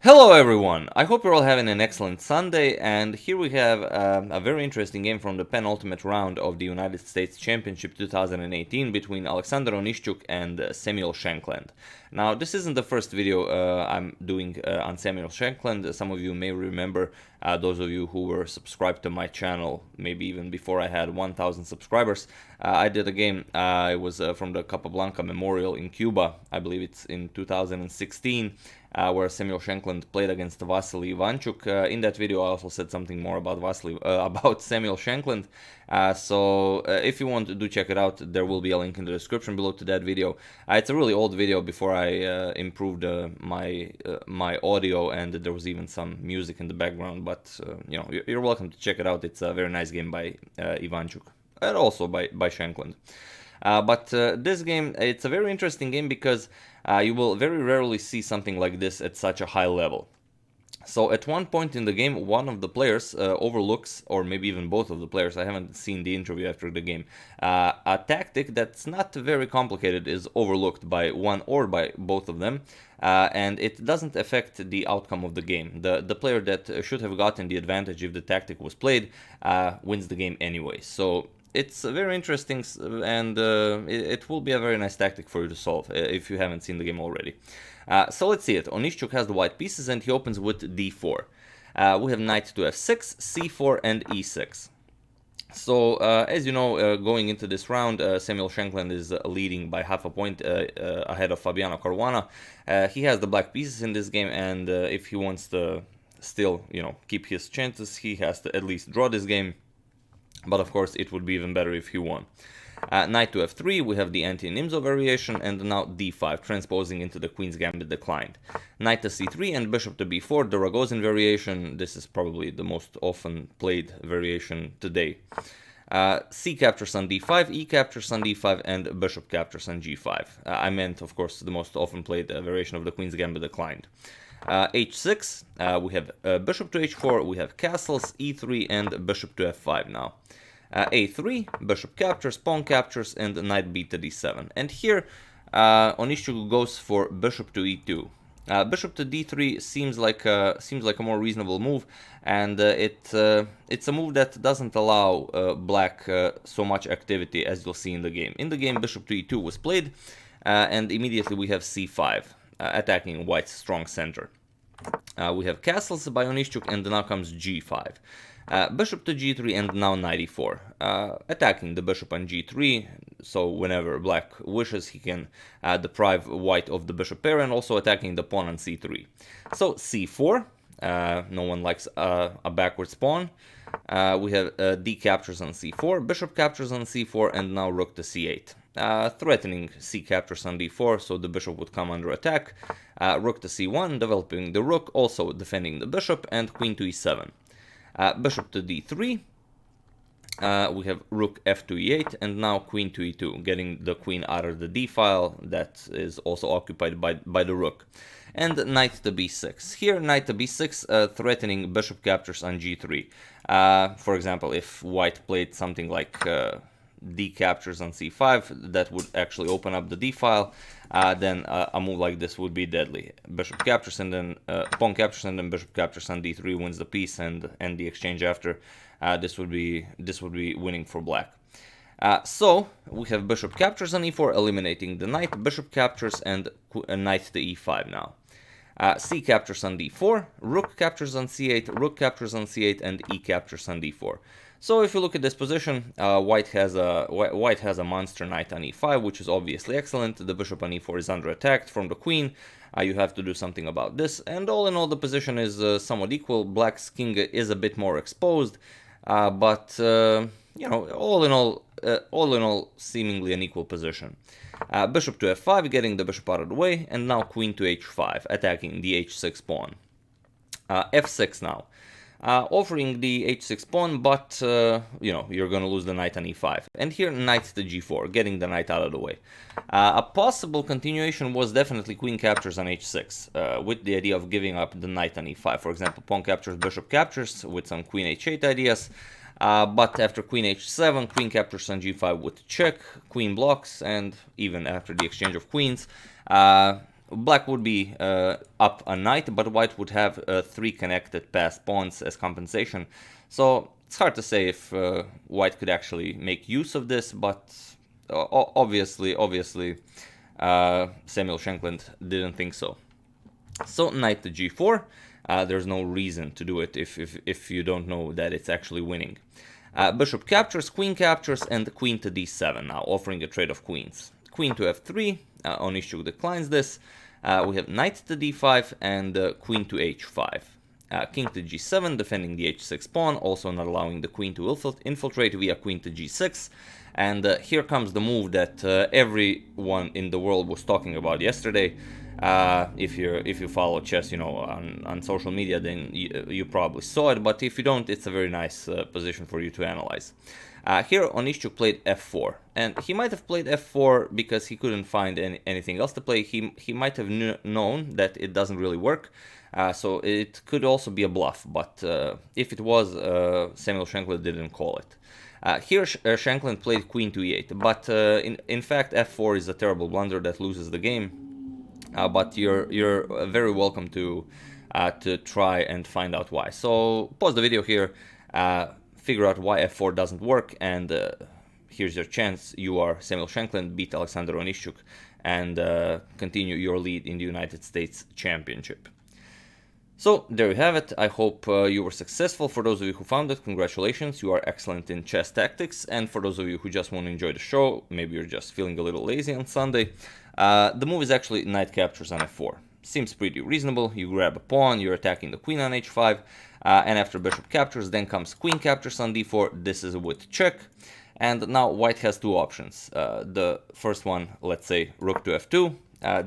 Hello everyone, I hope you're all having an excellent Sunday, and here we have a very interesting game from the penultimate round of the United States Championship 2018 between Alexander Onischuk and Samuel Shankland. Now, this isn't the first video I'm doing on Samuel Shankland. Some of you may remember, those of you who were subscribed to my channel, maybe even before I had 1,000 subscribers. I did a game, it was from the Capablanca Memorial in Cuba, I believe it's in 2016. Where Samuel Shankland played against Vasily Onischuk. In that video, I also said something more about about Samuel Shankland. So if you want to do check it out, there will be a link in the description below to that video. It's a really old video before I improved my audio, and there was even some music in the background. But you know, you're welcome to check it out. It's a very nice game by Onischuk and also by Shankland. But this game, it's a very interesting game because you will very rarely see something like this at such a high level. So at one point in the game, one of the players overlooks, or maybe even both of the players, I haven't seen the interview after the game, a tactic that's not very complicated is overlooked by one or by both of them, and it doesn't affect the outcome of the game. The player that should have gotten the advantage if the tactic was played wins the game anyway. So it's very interesting, and it will be a very nice tactic for you to solve if you haven't seen the game already. So let's see it. Onischuk has the white pieces and he opens with d4. We have knight to f6, c4 and e6. So as you know, going into this round, Samuel Shankland is leading by half a point ahead of Fabiano Caruana. He has the black pieces in this game, and if he wants to still, keep his chances, he has to at least draw this game. But of course, it would be even better if he won. Knight to f3, we have the anti-Nimzo variation, and now d5, transposing into the Queen's Gambit declined. Knight to c3 and bishop to b4, the Rogozin variation. This is probably the most often played variation today. C captures on d5, E captures on d5, and bishop captures on g5. I meant, of course, the most often played variation of the Queen's Gambit declined. h6, we have bishop to h4, we have castles, e3, and bishop to f5 now. a3, bishop captures, pawn captures, and knight b to d7. And here, Onischuk goes for bishop to e2. Bishop to d3 seems like a more reasonable move, and it's a move that doesn't allow black so much activity as you'll see in the game. In the game, bishop to e2 was played, and immediately we have c5. Attacking white's strong center. We have castles by Onischuk, and now comes g5. Bishop to g3 and now knight e4. Attacking the bishop on g3, so whenever black wishes he can deprive white of the bishop pair, and also attacking the pawn on c3. So c4, no one likes a backwards pawn. We have d captures on c4, bishop captures on c4, and now rook to c8. Threatening c captures on d4, so the bishop would come under attack. Rook to c1, developing the rook, also defending the bishop, and queen to e7. Bishop to d3, we have rook f to e8, and now queen to e2, getting the queen out of the d file that is also occupied by the rook. And knight to b6. Here, knight to b6, threatening bishop captures on g3. For example, if white played something like d captures on c5, that would actually open up the d file. Then a move like this would be deadly. Bishop captures and then pawn captures and then bishop captures on d3 wins the piece, and the exchange after. This would be winning for black. So we have bishop captures on e4, eliminating the knight. Bishop captures and knight to e5 now. C captures on d4, rook captures on c8, rook captures on c8, and e captures on d4. So if you look at this position, white has a monster knight on e5, which is obviously excellent. The bishop on e4 is under attack from the queen. You have to do something about this, and all in all, the position is somewhat equal. Black's king is a bit more exposed, but all in all, seemingly an equal position. Bishop to f5, getting the bishop out of the way, and now queen to h5, attacking the h6 pawn. f6 now. Offering the h6 pawn, but you're going to lose the knight on e5. And here, knight to g4, getting the knight out of the way. A possible continuation was definitely queen captures on h6, with the idea of giving up the knight on e5. For example, pawn captures, bishop captures, with some queen h8 ideas. But after queen h7, queen captures on g5 with check, queen blocks, and even after the exchange of queens, black would be up a knight, but white would have 3 connected passed pawns as compensation. So it's hard to say if white could actually make use of this, but obviously, Samuel Shankland didn't think so. So knight to g4. There's no reason to do it if you don't know that it's actually winning. Bishop captures, queen captures, and queen to d7, now offering a trade of queens. Queen to f3, Onischuk declines this. We have knight to d5 and queen to h5. King to g7, defending the h6 pawn, also not allowing the queen to infiltrate via queen to g6. And here comes the move that everyone in the world was talking about yesterday. If you follow chess, on social media, then you probably saw it. But if you don't, it's a very nice position for you to analyze. Here, Onischuk played f4, and he might have played f4 because he couldn't find anything else to play. He might have known that it doesn't really work, so it could also be a bluff. But if it was, Samuel Shankland didn't call it. Here, Shankland played queen to e8, but in fact, f4 is a terrible blunder that loses the game. But you're very welcome to try and find out why. So pause the video here. Figure out why f4 doesn't work, and here's your chance. You are Samuel Shankland, beat Alexander Onischuk, and continue your lead in the United States Championship. So there you have it. I hope you were successful. For those of you who found it, congratulations, you are excellent in chess tactics. And for those of you who just want to enjoy the show, maybe you're just feeling a little lazy on Sunday, the move is actually knight captures on f4. Seems pretty reasonable. You grab a pawn, you're attacking the queen on h5, and after bishop captures, then comes queen captures on d4. This is with check. And now white has two options. The first one, let's say rook to f2.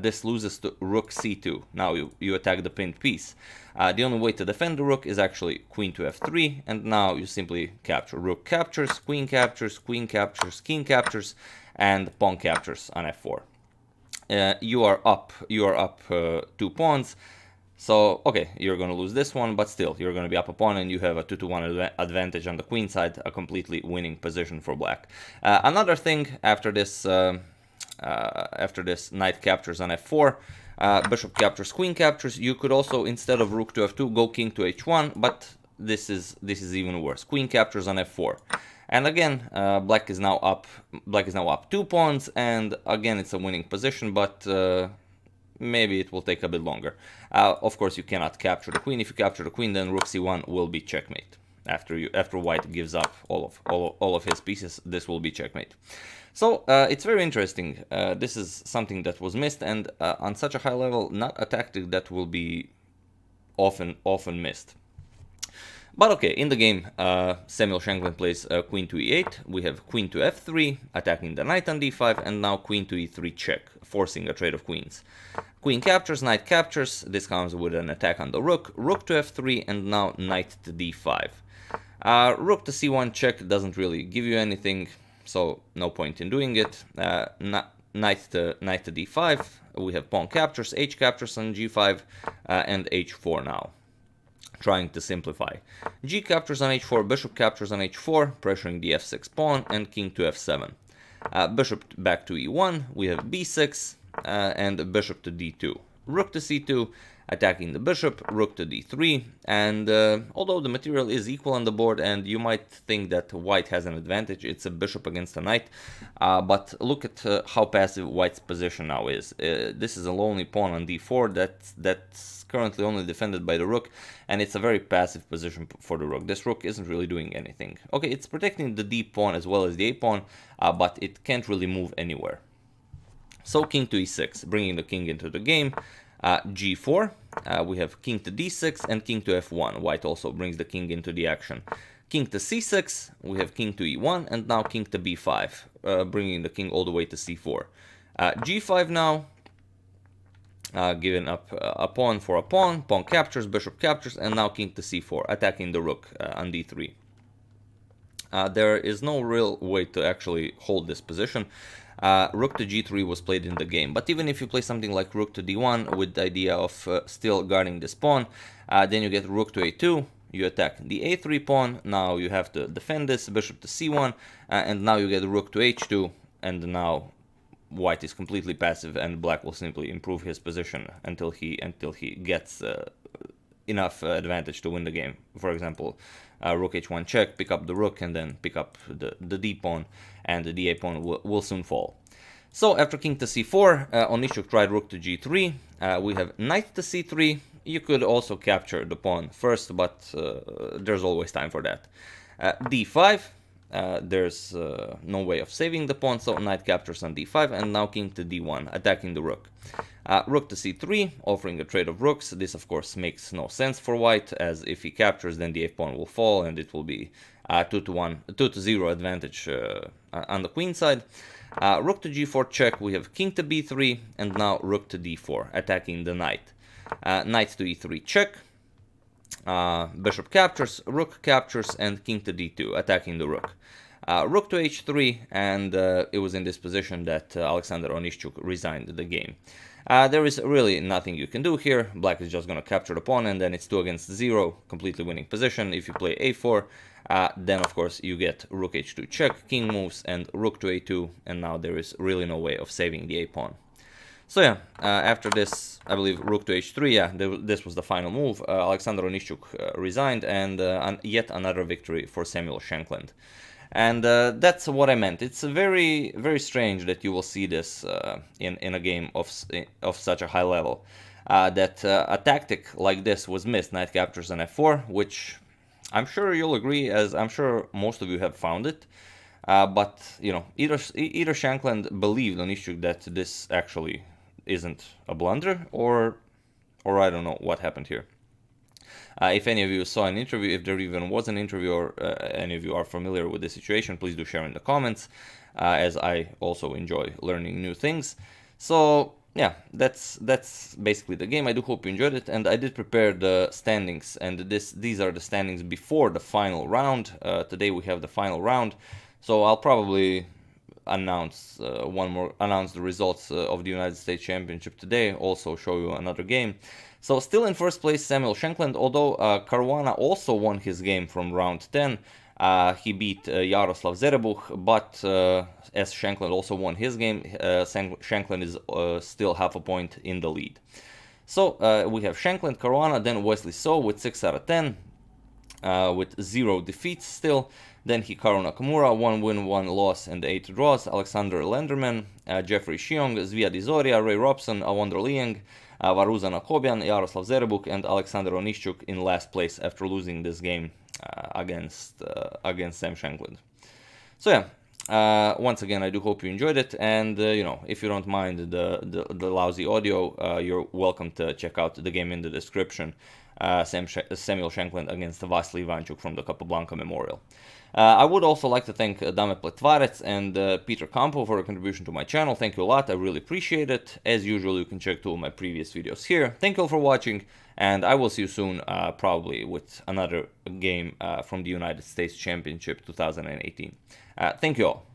This loses to rook c2. Now you attack the pinned piece. The only way to defend the rook is actually queen to f3, and now you simply capture. Rook captures, queen captures, queen captures, king captures, and pawn captures on f4. You are up 2 pawns. So, okay, you're going to lose this one, but still, you're going to be up a pawn, and you have a 2-to-1 advantage on the queen side, a completely winning position for black. Another thing after this knight captures on f4, bishop captures, queen captures, you could also, instead of rook to f2, go king to h1, but this is even worse. Queen captures on f4. And again, black is now up 2 pawns, and again it's a winning position, but maybe it will take a bit longer. Of course, you cannot capture the queen. If you capture the queen, then rook c1 will be checkmate. After white gives up all of his pieces, this will be checkmate. So it's very interesting. This is something that was missed, and on such a high level, not a tactic that will be often missed. But okay, in the game, Samuel Shankland plays queen to e8. We have queen to f3, attacking the knight on d5, and now queen to e3 check, forcing a trade of queens. Queen captures, knight captures. This comes with an attack on the rook. Rook to f3, and now knight to d5. Rook to c1 check doesn't really give you anything, so no point in doing it. Knight to d5. We have pawn captures, h captures on g5, and h4 now. Trying to simplify. G captures on h4, bishop captures on h4, pressuring the f6 pawn, and king to f7. Bishop back to e1, we have b6, and bishop to d2. Rook to c2, attacking the bishop, rook to d3, and although the material is equal on the board, and you might think that white has an advantage, it's a bishop against a knight, but look at how passive white's position now is. This is a lonely pawn on d4 that's currently only defended by the rook, and it's a very passive position for the rook. This rook isn't really doing anything. Okay, it's protecting the d pawn as well as the a pawn, but it can't really move anywhere. So king to e6, bringing the king into the game. g4, we have king to d6 and king to f1. White also brings the king into the action. King to c6, we have king to e1, and now king to b5, bringing the king all the way to c4. g5 now, giving up a pawn for a pawn. Pawn captures, bishop captures, and now king to c4, attacking the rook on d3. There is no real way to actually hold this position. Rook to g3 was played in the game, but even if you play something like rook to d1 with the idea of still guarding this pawn, then you get rook to a2, you attack the a3 pawn, now you have to defend this, bishop to c1, and now you get rook to h2, and now white is completely passive and black will simply improve his position until he gets enough advantage to win the game. For example, rook h1 check, pick up the rook, and then pick up the d pawn, and the d8 pawn will soon fall. So after king to c4, Onischuk tried rook to g3. We have knight to c3. You could also capture the pawn first, but there's always time for that. d5. There's no way of saving the pawn, so knight captures on d5, and now king to d1, attacking the rook. Rook to c3, offering a trade of rooks. This, of course, makes no sense for white, as if he captures, then the a pawn will fall, and it will be 2-0 advantage on the queen side. Rook to g4 check, we have king to b3, and now rook to d4, attacking the knight. Knight to e3 check. Bishop captures, rook captures, and king to d2, attacking the rook. Rook to h3, and it was in this position that Alexander Onischuk resigned the game. There is really nothing you can do here. Black is just going to capture the pawn, and then it's 2 against 0, completely winning position. If you play a4, then of course you get rook h2 check, king moves, and rook to a2, and now there is really no way of saving the a pawn. So yeah, after this, I believe rook to h3, yeah, this was the final move. Alexander Onischuk resigned, and yet another victory for Samuel Shankland. And that's what I meant. It's very, very strange that you will see this in a game of such a high level. That a tactic like this was missed, knight captures on f4, which I'm sure you'll agree, as I'm sure most of you have found it. But, you know, either Shankland believed Onischuk that this actually isn't a blunder, or I don't know what happened here. If any of you saw an interview, if there even was an interview, or any of you are familiar with the situation, please do share in the comments, as I also enjoy learning new things. So yeah, that's basically the game. I do hope you enjoyed it, and I did prepare the standings, and these are the standings before the final round. Today we have the final round, so I'll probably announce the results of the United States Championship today, also show you another game. So still in first place Samuel Shankland, although Caruana also won his game from round 10. He beat Jaroslav Zerebuch, but as Shankland also won his game, Shankland is still half a point in the lead. So we have Shankland, Caruana, then Wesley So with 6 out of 10, with 0 defeats still. Then Hikaru Nakamura, 1 win, 1 loss, and 8 draws. Alexander Lenderman, Jeffrey Shiong, Zvia Dizoria, Ray Robson, Awonder Liang, Varuza Nakobian, Jaroslav Zerebuk, and Alexander Onischuk in last place after losing this game against Sam Shankland. So yeah, once again, I do hope you enjoyed it, and you know, if you don't mind the lousy audio, you're welcome to check out the game in the description. Samuel Shankland against Vasily Ivanchuk from the Capablanca Memorial. I would also like to thank Dame Pletvarec and Peter Campo for a contribution to my channel. Thank you a lot, I really appreciate it. As usual, you can check 2 of my previous videos here. Thank you all for watching, and I will see you soon, probably with another game from the United States Championship 2018. Thank you all.